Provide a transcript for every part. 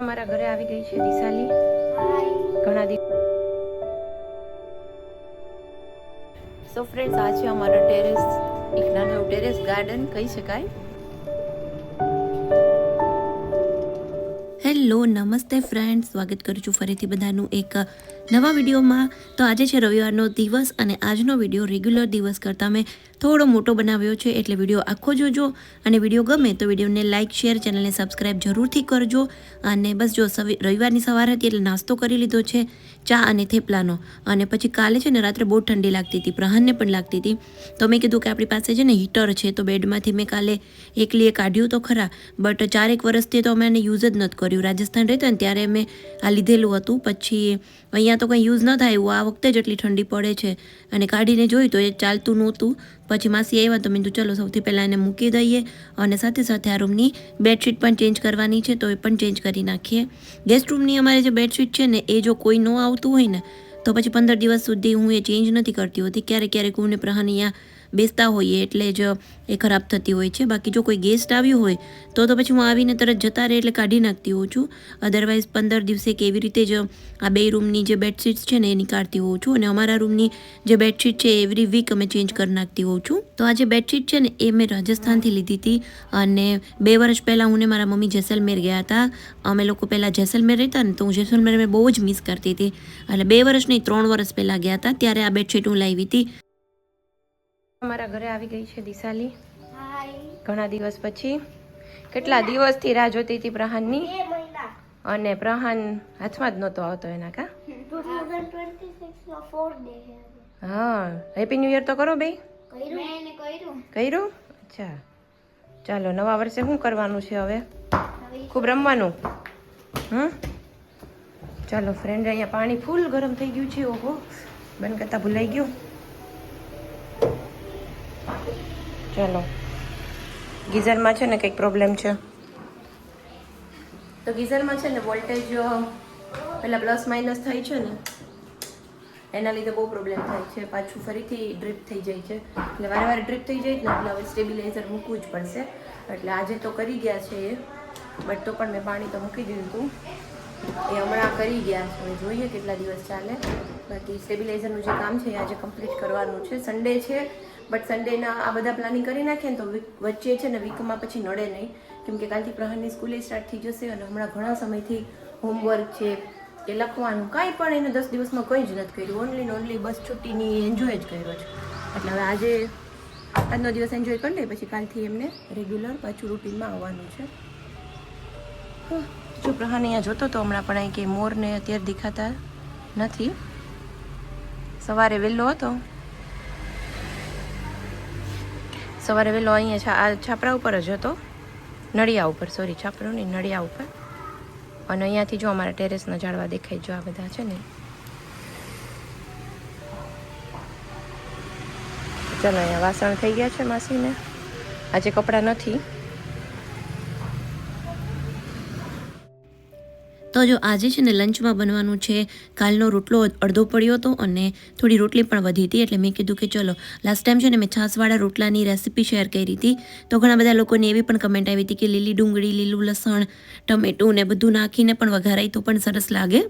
અમારા ઘરે આવી ગઈ છે દિશાલી. ઘણા દિવસ સો ફ્રેન્ડ્સ, આ છે અમારા ટેરેસ, એક નાનું ટેરેસ ગાર્ડન કહી શકાય. હેલો, નમસ્તે ફ્રેન્ડ્સ, સ્વાગત કરું છું ફરીથી બધાનું એક નવા વિડીયોમાં. તો આજે છે રવિવારનો દિવસ અને આજનો વિડીયો રેગ્યુલર દિવસ કરતાં મેં થોડો મોટો બનાવ્યો છે, એટલે વિડીયો આખો જોજો અને વિડીયો ગમે તો વિડીયોને લાઇક, શેર, ચેનલને સબસ્ક્રાઈબ જરૂરથી કરજો. અને બસ જો રવિવારની સવાર હતી એટલે નાસ્તો કરી લીધો છે, ચા અને થેપલાનો. અને પછી કાલે છે ને રાત્રે બહુ ઠંડી લાગતી હતી, પ્રહાનને પણ લાગતી હતી, તો મેં કીધું કે આપણી પાસે છે ને હીટર છે, તો બેડમાંથી મેં કાલે એકલીએ કાઢ્યું તો ખરા, બટ 4-1 વર્ષથી તો અમે એને યુઝ જ નથી કર્યું. રાજસ્થાન રહેતા ને ત્યારે મેં આ લીધેલું હતું, પછી અહીંયા તો કંઈ યુઝ ન થાય એવું આ વખતે જ એટલી ઠંડી પડે છે. અને કાઢીને જોયું તો એ ચાલતું નહોતું. પછી માસી આવ્યા તો મેં કીધું ચલો સૌથી પહેલાં એને મૂકી દઈએ અને સાથે સાથે આ રૂમની બેડશીટ પણ ચેન્જ કરવાની છે, તો એ પણ ચેન્જ કરી નાખીએ. ગેસ્ટ રૂમની અમારે જે બેડશીટ છે ને એ જો કોઈ ન આવતું હોય ને તો પછી 15 દિવસ સુધી હું એ ચેન્જ નથી કરતી હોતી. ક્યારેક હું ને પ્રહાન અહીંયા બેસતા હોઈએ એટલે જ એ ખરાબ થતી હોય છે. બાકી જો કોઈ ગેસ્ટ આવ્યું હોય તો પછી હું આવીને તરત જતા રહે એટલે કાઢી નાખતી હોઉં છું. અધરવાઇઝ 15 દિવસે કે એવી રીતે જ આ 2 રૂમની જે બેડશીટ્સ છે ને એ નીકાળતી હોઉં છું. અને અમારા રૂમની જે બેડશીટ છે એવરી વીક અમે ચેન્જ કરી નાખતી હોઉં છું. તો આ જે બેડશીટ છે ને એ મેં રાજસ્થાનથી લીધી હતી અને 2 વર્ષ પહેલાં હું ને મારા મમ્મી જેસલમેર ગયા હતા. અમે લોકો પહેલાં જેસલમેર રહેતા ને તો હું જેસલમેર મેં બહુ જ મિસ કરતી હતી, એટલે 2 વર્ષ નહીં 3 વર્ષ પહેલાં ગયા હતા ત્યારે આ બેડશીટ હું લાવી હતી. અમારા ઘરે આવી ગઈ છે દિશાલી. ઘણા દિવસ પછી, કેટલા દિવસથી રાહ જોતી હતી પ્રહાનની, અને પ્રહાન હાથમાં જ નહોતો આવતો એના. કા 2026 હા, હેપી ન્યુ યર તો કરો ભાઈ. કર્યું? અચ્છા, ચાલો નવા વર્ષે શું કરવાનું છે હવે? ખૂબ રમવાનું. ચાલો ફ્રેન્ડ, અહીંયા પાણી ફૂલ ગરમ થઈ ગયું છે. ઓહો, બંધ કરતા ભૂલાઈ ગયું. ચાલો, ગીઝરમાં છે ને કંઈક પ્રોબ્લેમ છે. તો ગીઝરમાં છે ને વોલ્ટેજ પેલા પ્લસ માઇનસ થાય છે ને એના લીધે બહુ પ્રોબ્લેમ થાય છે. પાછું ફરીથી ડ્રીપ થઈ જાય છે, એટલે વારે ડ્રીપ થઈ જાય ને એટલે હવે સ્ટેબિલાઇઝર મૂકવું જ પડશે. એટલે આજે તો કરી ગયા છે એ, બટ તો પણ મેં પાણી તો મૂકી દીધું હતું. એ હમણાં કરી ગયા છે, હવે જોઈએ કેટલા દિવસ ચાલે. બાકી સ્ટેબિલાઇઝરનું જે કામ છે એ આજે કમ્પ્લીટ કરવાનું છે. સન્ડે છે, બટ સન્ડેના આ બધા પ્લાનિંગ કરી નાખીએ ને તો વચ્ચે છે ને વીકમાં પછી નડે નહીં, કેમ કે કાલથી પ્રહાનની સ્કૂલે સ્ટાર્ટ થઈ જશે. અને હમણાં ઘણા સમયથી હોમવર્ક છે કે લખવાનું કાંઈ પણ એને 10 દિવસમાં કંઈ જ નથી કર્યું. ઓનલી બસ છુટ્ટીની એન્જોય જ કર્યો છે. એટલે હવે આજનો દિવસ એન્જોય કરી લે, પછી કાલથી એમને રેગ્યુલર પાછું રૂટીનમાં આવવાનું છે. જો પ્રહાન અહીંયા જોતો તો હમણાં પણ અહીં કે મોરને અત્યારે દેખાતા નથી. સવારે વહેલો હતો, સવારે વહેલો અહીંયા આ છાપરા ઉપર જ હતો, નળિયા ઉપર, સોરી છાપરો નહીં નળિયા ઉપર. અને અહીંયાથી જો અમારા ટેરેસના ઝાડવા દેખાય, જો આ બધા છે ને. ચાલો, અહીંયા વાસણ થઈ ગયા છે માસીને, આજે કપડાં નથી. તો જો આજે છે ને લંચમાં બનવાનું છે, કાલનો રોટલો અડધો પડ્યો હતો અને થોડી રોટલી પણ વધી હતી, એટલે મેં કીધું કે ચલો લાસ્ટ ટાઈમ છે ને મેં છાસવાળા રોટલાની રેસીપી શેર કરી હતી, તો ઘણા બધા લોકોની એવી પણ કમેન્ટ આવી હતી કે લીલી ડુંગળી, લીલું લસણ, ટમેટું ને બધું નાખીને પણ વઘારાય તો પણ સરસ લાગે.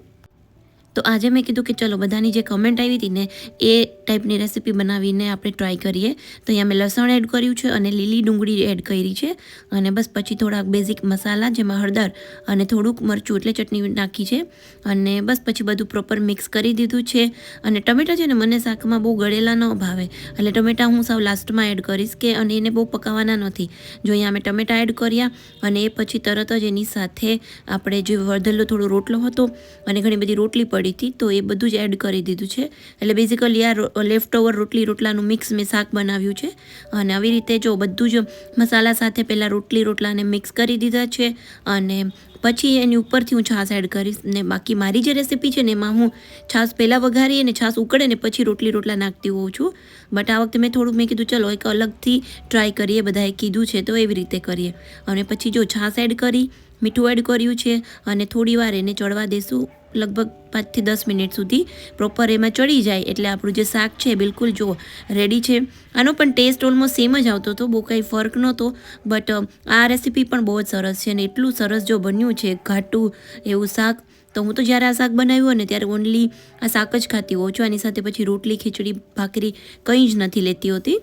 તો આજે મેં કીધું કે ચલો બધાની જે કમેન્ટ આવી હતી ને એ ટાઈપની રેસીપી બનાવીને આપણે ટ્રાય કરીએ. તો અહીંયા મેં લસણ એડ કર્યું છે અને લીલી ડુંગળી એડ કરી છે, અને બસ પછી થોડાક બેઝિક મસાલા જેમાં હળદર અને થોડુંક મરચું એટલે ચટણી નાખી છે, અને બસ પછી બધું પ્રોપર મિક્સ કરી દીધું છે. અને ટમેટા છે ને મને શાકમાં બહુ ગળેલા ન ભાવે, એટલે ટમેટા હું સાવ લાસ્ટમાં એડ કરીશ કે, અને એને બહુ પકાવવાના નથી. જો અહીંયા અમે ટમેટા એડ કર્યા અને એ પછી તરત જ એની સાથે આપણે જે વધેલો થોડો રોટલો હતો અને ઘણી બધી રોટલી પડી હતી તો એ બધું જ એડ કરી દીધું છે. એટલે બેઝિકલી આ લેફ્ટ ઓવર રોટલાનું મિક્સ મેં શાક બનાવ્યું છે. અને આવી રીતે જો બધું જ મસાલા સાથે પહેલાં રોટલાને મિક્સ કરી દીધા છે, અને પછી એની ઉપરથી હું છાશ એડ કરીશ. ને બાકી મારી જે રેસીપી છે ને એમાં હું છાશ પહેલાં વઘારી અને છાશ ઉકળે ને પછી રોટલા નાખતી હોઉં છું. બટ આ વખતે મેં કીધું ચલો એક અલગથી ટ્રાય કરીએ, બધાએ કીધું છે તો એવી રીતે કરીએ. અને પછી જો છાશ એડ કરી, મીઠું એડ કર્યું છે અને થોડી વાર એને ચડવા દેશું લગભગ 5 થી 10 મિનિટ સુધી પ્રોપર એમાં ચડી જાય એટલે આપણું જે શાક છે બિલકુલ જો રેડી છે. આનો પણ ટેસ્ટ ઓલમોસ્ટ સેમ જ આવતો હતો, બહુ કંઈ ફર્ક નહોતો. બટ આ રેસીપી પણ બહુ જ સરસ છે અને એટલું સરસ જો બન્યું છે ઘાટું એવું શાક. તો હું તો જ્યારે આ શાક બનાવ્યું ને ત્યારે ઓનલી આ શાક જ ખાતી હોઉં છું. આની સાથે પછી રોટલી, ખીચડી, ભાખરી કંઈ જ નથી લેતી હોતી.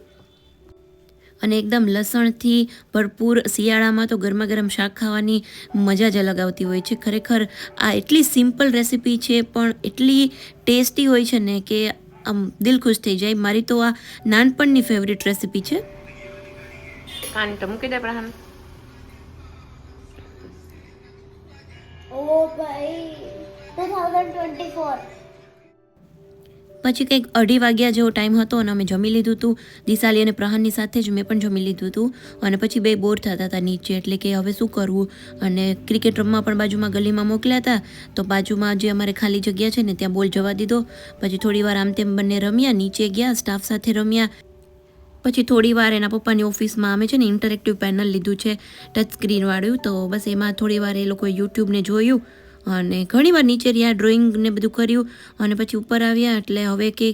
અને એકદમ લસણથી ભરપૂર શિયાળામાં તો ગરમા ગરમ શાક ખાવાની મજા જ અલગ આવતી હોય છે. ખરેખર આ એટલી સિમ્પલ રેસીપી છે પણ એટલી ટેસ્ટી હોય છે ને કે આમ દિલ ખુશ થઈ જાય. મારી તો આ નાનપણની ફેવરિટ રેસીપી છે. કાન તો મૂકી દે પ્રહાન. ઓ ભાઈ 2024 પછી કંઈક 2:30 વાગ્યા જેવો ટાઈમ હતો અને અમે જમી લીધું હતું. દિશાલી અને પ્રહાનની સાથે જ મેં પણ જમી લીધું હતું. અને પછી બે બોર થતા હતા નીચે, એટલે કે હવે શું કરવું. અને ક્રિકેટ રમવા પણ બાજુમાં ગલીમાં મોકલ્યા હતા, તો બાજુમાં જે અમારે ખાલી જગ્યા છે ને ત્યાં બોલ જવા દીધો. પછી થોડી વાર આમ તેમ બંને રમ્યા, નીચે ગયા, સ્ટાફ સાથે રમ્યા. પછી થોડી વાર એના પપ્પાની ઓફિસમાં અમે છે ને ઇન્ટરેક્ટિવ પેનલ લીધું છે ટચ સ્ક્રીનવાળું, તો બસ એમાં થોડી વાર એ લોકોએ યુટ્યુબને જોયું અને ઘણી વાર નીચે રહ્યા, ડ્રોઈંગ ને બધું કર્યું. અને પછી ઉપર આવ્યા એટલે હવે કે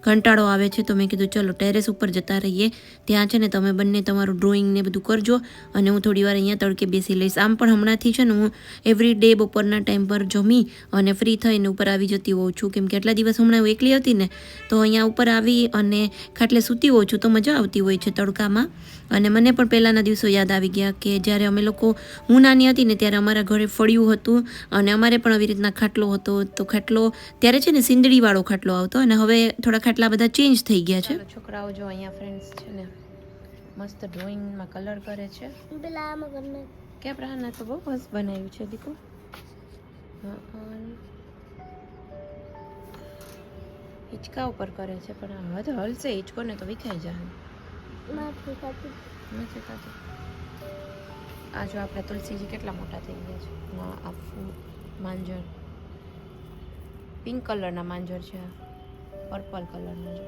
કંટાળો આવે છે, તો મેં કીધું ચલો ટેરેસ ઉપર જતા રહીએ. ત્યાં છે ને તમે બંને તમારું ડ્રોઈંગ ને બધું કરજો અને હું થોડી વાર અહીંયા તડકે બેસી લઈશ. આમ પણ હમણાંથી છે ને હું એવરી ડે બપોરના ટાઈમ પર જમી અને ફ્રી થઈને ઉપર આવી જતી હોઉં છું, કેમ કે એટલા દિવસ હમણાં હું એકલી હતી ને, તો અહીંયા ઉપર આવી અને ખાટલે સૂતી હોઉં છું તો મજા આવતી હોય છે તડકામાં. અને મને પણ પહેલાંના દિવસો યાદ આવી ગયા કે જ્યારે અમે લોકો, હું નાની હતી ને ત્યારે અમારા ઘરે ફળિયું હતું અને અમારે પણ આવી રીતના ખાટલો હતો. તો ખાટલો ત્યારે છે ને સિંદડીવાળો ખાટલો આવતો, અને હવે થોડા ખાટલા બધા ચેન્જ થઈ ગયા છે. છોકરાઓ જો અહીંયા ફ્રેન્ડ્સ છે ને મસ્ત ડ્રોઈંગમાં કલર કરે છે. પેલા આમાં કરને કે પ્રહાના તો બહુ મસ્ત બનાવ્યું છે દીકુ. હિંચકા ઉપર કરે છે પણ હવે તો હલશે હિંચકો ને તો વિખાઈ જાય. નથી ખાતી. નથી થતું. આ જો આપણા તુલસીજી કેટલા મોટા થઈ ગયા છે. આ ફૂલ માંજર, પિંક કલરના માંજર છે, પર્પલ કલરના જો.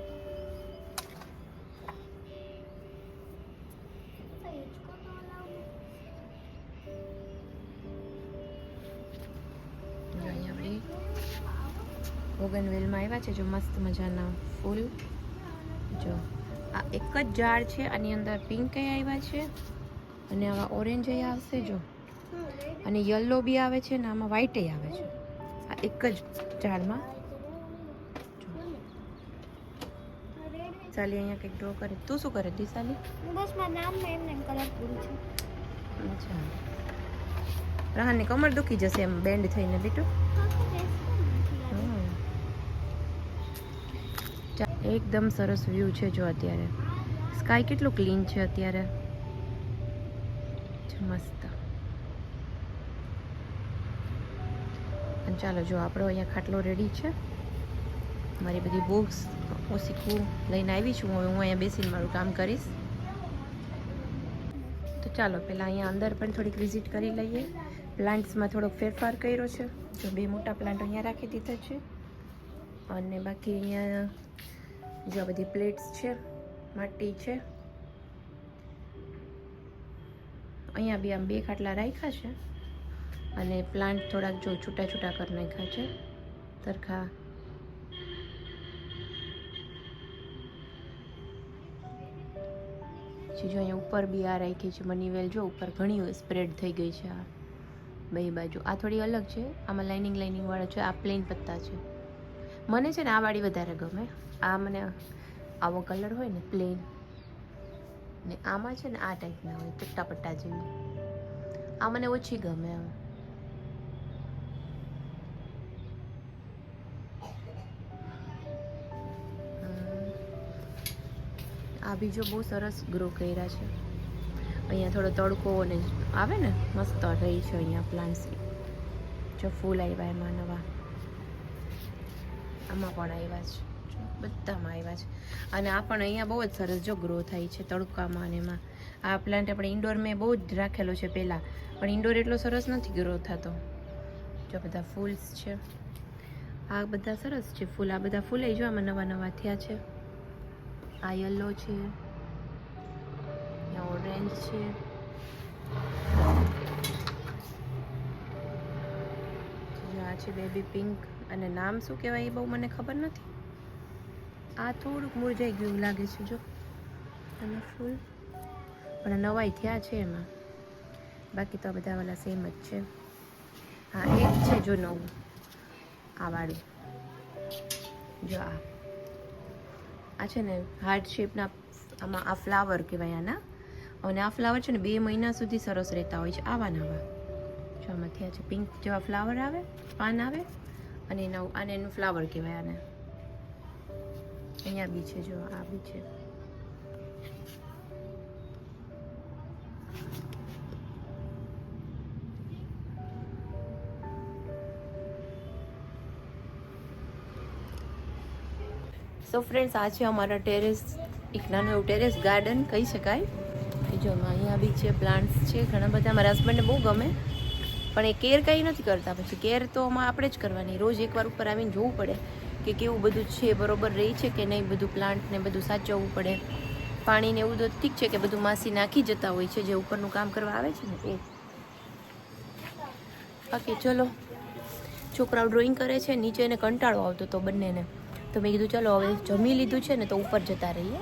અહીંયા આપણી બોગનવેલમાં આવ્યા છે જો મસ્ત મજાના ફૂલ. જો આ એક જ ઝાડ છે, આની અંદર પિંક આવ્યા છે અને આવા ઓરેન્જ આવશે જો, અને યલો બી આવે છે ને આમાં વ્હાઈટ આવે છે. આ એક જ ઝાડમાં. ચાલી અહીંયા કંઈક ડ્રો કરે. તું શું કરે દિશાલી? બસ મારું નામ ને એમને કલર પૂરું છે. અચ્છા, રાહાની કમર દુખી જશે એમ બેન્ડ થઈને બેટું. એકદમ સરસ વ્યૂ છે જો અત્યારે. સ્કાય કેટલું ક્લીન છે અત્યારે, મસ્ત. અને ચાલો જો આપણો અહીંયા ખાટલો રેડી છે. મારી બધી બુક્સ ઓશીખું લઈને આવી છું. હવે હું અહીંયા બેસીને મારું કામ કરીશ. તો ચાલો પહેલાં અહીંયા અંદર પણ થોડીક વિઝિટ કરી લઈએ. પ્લાન્ટ્સમાં થોડોક ફેરફાર કર્યો છે. જો બે મોટા પ્લાન્ટ અહીંયા રાખી દીધા છે અને બાકી અહીંયા જો બધી પ્લેટ્સ છે, માટી છે. અહીંયા બી આમ બે ખાટલા રાખ્યા છે અને પ્લાન્ટ થોડાક જો છૂટા છૂટા કરી નાખ્યા છે સરખા. જો અહીંયા ઉપર બી આ રાખી છે મની વેલ. જો ઉપર ઘણી સ્પ્રેડ થઈ ગઈ છે આ બે બાજુ. આ થોડી અલગ છે, આમાં લાઇનિંગ વાળા છે. આ પ્લેન પત્તા છે. મને છે ને આ વાળી વધારે ગમે. આ મને આવો કલર હોય ને પ્લેન, ને આમાં છે ને આ ટાઈપના હોય ચટ્ટા પટ્ટા જેવી. આ મને ઓછી ગમે. આ બીજો બહુ સરસ ગ્રો કર્યા છે. અહીંયા થોડો તડકો ને આવે ને મસ્ત રહી છે અહીંયા પ્લાન્ટ્સ. જો ફૂલ આવ્યા એમાં નવા, આમાં પણ આવ્યા છે, બધામાં આવ્યા છે. અને આ પણ અહીંયા બહુ જ સરસ જો ગ્રો થાય છે તડકામાં. અને એમાં આ પ્લાન્ટ આપણે ઇન્ડોર મેં બહુ જ રાખેલો છે પહેલાં, પણ ઇન્ડોર એટલો સરસ નથી ગ્રો થતો. જો બધા ફૂલ્સ છે, આ બધા સરસ છે ફૂલ. આ બધા ફૂલ જો આમાં નવા નવા થયા છે. આ યલો છે, ઓરેન્જ છે, આ છે બેબી પિંક, અને નામ શું કહેવાય એ બહુ મને ખબર નથી. આ થોડુંક મુરઝાઈ ગયું લાગે છે જો, અને ફૂલ પણ નવાઈ થયા છે એમાં, બાકી તો બધા વાલા સેમ જ છે. હા એક છે જો નવું, આ વાળું જો આ છે ને હાર્ટ શેપના, આમાં આ ફ્લાવર કહેવાય આના, અને આ ફ્લાવર છે ને 2 મહિના સુધી સરસ રહેતા હોય છે આવા નવા. જો આમાં થયા છે પિંક જેવા ફ્લાવર આવે, પાન આવે, અને આને એનું ફ્લાવર કહેવાય આને. અહીંયા બી છે જો, આ બી છે. સો ફ્રેન્ડ્સ, આ છે અમારા ટેરેસ, એક નાનું એવું ટેરેસ ગાર્ડન કહી શકાય. કે જો અહીંયા બી છે, પ્લાન્ટ્સ છે ઘણા બધા. મારા હસબન્ડને બહુ ગમે, પણ એ કેર કંઈ નથી કરતા. પછી કેર તો આપણે જ કરવાની, રોજ એકવાર ઉપર આવીને જોવું પડે કે કેવું બધું છે, બરોબર રહી છે કે નહીં, બધું પ્લાન્ટ ને બધું સાચવવું પડે. પાણી ને એવું તો ઠીક છે કે બધું માસી નાખી જતા હોય છે, જે ઉપરનું કામ કરવા આવે છે ને એ. બાકી ચલો, છોકરાઓ ડ્રોઈંગ કરે છે, નીચે એને કંટાળો આવતો તો બંનેને, તો મેં કીધું ચલો હવે જમી લીધું છે ને તો ઉપર જતા રહીએ.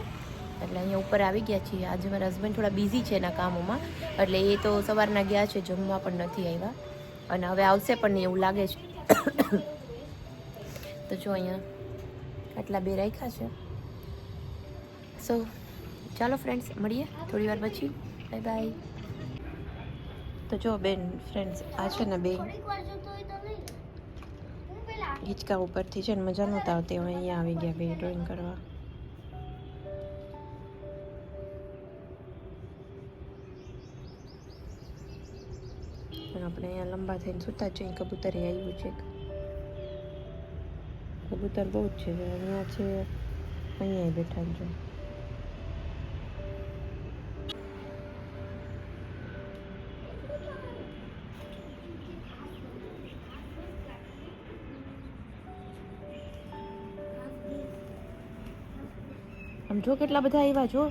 એટલે અહીંયા ઉપર આવી ગયા છીએ. આજે મારા હસબન્ડ થોડા બિઝી છે એના કામોમાં, એટલે એ તો સવારના ગયા છે, જમવા પણ નથી આવ્યા, અને હવે આવશે પણ નહીં એવું લાગે છે. તો જો અહીંયા આટલા 2 રાખ્યા છે. સો ચાલો ફ્રેન્ડ્સ, મળીએ થોડી વાર પછી. Bye bye. તો જો બેન ફ્રેન્ડ્સ, આ છે ને 2 હિંચકા ઉપરથી છે ને મજા નહોતા આવતી, હવે અહીંયા આવી ગયા 2 ડ્રોઈંગ કરવા. આપણે અહીંયા લંબા થઈને સૂતા જઈએ. કબૂતરે આવ્યું છે, કબૂતર બહુ જ છે. અહીંયા છે, અહીંયા બેઠા જો. આમ જો કેટલા બધા આવ્યા જો.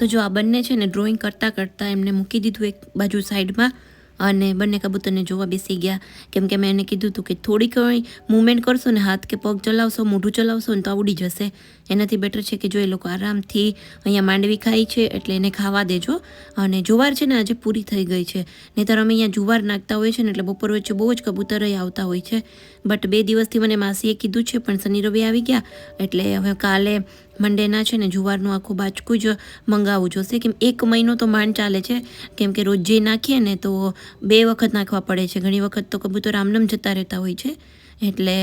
તો જો આ બંને છે ને ડ્રોઈંગ કરતાં કરતાં એમને મૂકી દીધું એક બાજુ સાઈડમાં, અને બંને કબૂતરને જોવા બેસી ગયા. કેમ કે મેં એને કીધું હતું કે થોડીક મૂવમેન્ટ કરશો ને, હાથ કે પગ ચલાવશો, મોઢું ચલાવશો ને તો ઉડી જશે. એનાથી બેટર છે કે જો એ લોકો આરામથી અહીંયા માંડવી ખાય છે એટલે એને ખાવા દેજો. અને જુવાર છે ને આજે પૂરી થઈ ગઈ છે, નહીંતર અમે અહીંયા જુવાર નાખતા હોય છે ને એટલે બપોર વચ્ચે બહુ જ કબૂતર આવતા હોય છે. બટ 2 દિવસથી મને માસીએ કીધું છે, પણ શનિ રવિ આવી ગયા એટલે હવે કાલે મંડેના છે ને જુવારનું આખું બાચકું જ મંગાવવું જોશે. કેમ 1 મહિનો તો માંડ ચાલે છે, કેમ કે રોજ જે નાખીએ ને તો 2 વખત નાખવા પડે છે. ઘણી વખત તો કબૂતર આમનમ જતા રહેતા હોય છે, એટલે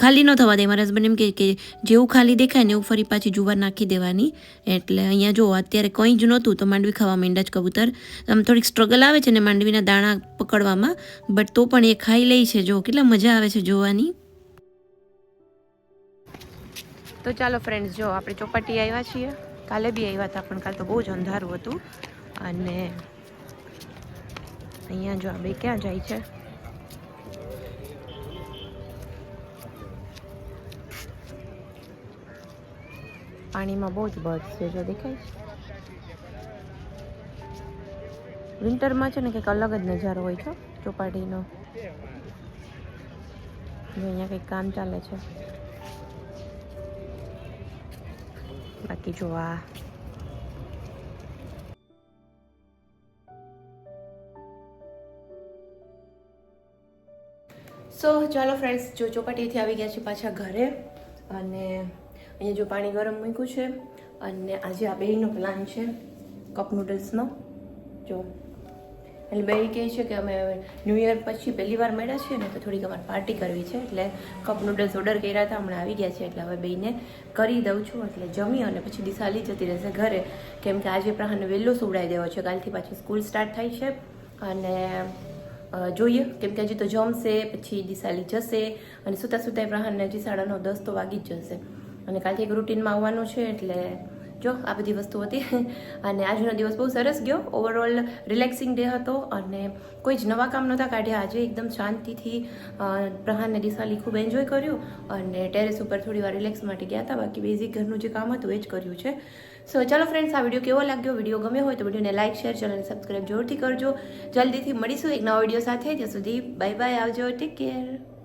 ખાલી ન થવા દે. મારા હસબન્ડ એમ કે જેવું ખાલી દેખાય ને એવું ફરી પાછી જુવાર નાખી દેવાની. એટલે અહીંયા જો અત્યારે કંઈ જ નહોતું તો માંડવી ખાવા માંડ્યા જ કબૂતર. આમ થોડીક સ્ટ્રગલ આવે છે ને માંડવીના દાણા પકડવામાં, બટ તો પણ એ ખાઈ લે છે. જો કેટલા મજા આવે છે જોવાની. તો ચાલો ફ્રેન્ડ્સ, જો આપણે ચોપાટી આવ્યા છીએ. કાલે બી આવ્યા હતા, પણ કાલે તો બહુ જ અંધારું હતું. અને અહીંયા જો આ 2 ક્યાં જાય છે? પાણીમાં બહુ જ બર્ડ્સ છે, જો દેખાય છે. વિન્ટરમાં છે ને કંઈક અલગ જ નજારો હોય છે ચોપાટીનો. જો અહીંયા કંઈક કામ ચાલે છે. બાકી જો આ ચાલો ફ્રેન્ડ્સ, જો ચોપાટીથી આવી ગયા છે પાછા ઘરે. અને અહીંયા જો પાણી ગરમ મૂક્યું છે, અને આજે આ 2નો પ્લાન છે કપ નૂડલ્સનો. જો એટલે 2 કહે છે કે અમે ન્યૂ યર પછી પહેલી વાર મળ્યા છીએ ને, તો થોડીક અમારે પાર્ટી કરવી છે, એટલે કપ નૂડલ્સ ઓર્ડર કર્યા હતા, હમણાં આવી ગયા છે. એટલે હવે 2ને કરી દઉં છું, એટલે જમી અને પછી દિશાલી જતી રહેશે ઘરે. કેમ કે આજે પ્રહારને વહેલો સુવડાવી દેવો છે, કાલથી પાછી સ્કૂલ સ્ટાર્ટ થાય છે. અને જોઈએ, કેમ કે હજી તો જમશે, પછી દિશાલી જશે, અને સૂતા સૂતા પ્રહારને હજી 9:30 10 તો વાગી જ જશે. અને કાલથી એક રૂટીનમાં આવવાનું છે, એટલે જો આ બધી વસ્તુ હતી અને આજનો દિવસ બહુ સરસ ગયો. ઓવરઓલ રિલેક્સિંગ ડે હતો અને કોઈ જ નવા કામ નહોતા કાઢ્યા. આજે એકદમ શાંતિથી પ્રહાર ને દિશાલી ખૂબ એન્જોય કર્યું અને ટેરેસ ઉપર થોડી વાર રિલેક્સ માટે ગયા હતા. બાકી બેઝિક ઘરનું જે કામ હતું એ જ કર્યું છે. સો ચાલો ફ્રેન્ડ્સ, આ વિડીયો કેવો લાગ્યો? વિડીયો ગમ્યો હોય તો વિડીયોને લાઇક, શેર, ચેનલને સબસ્ક્રાઈબ જરૂરથી કરજો. જલ્દીથી મળીશું એક નવા વિડીયો સાથે. ત્યાં સુધી બાય બાય, આવજો, ટેક કેર.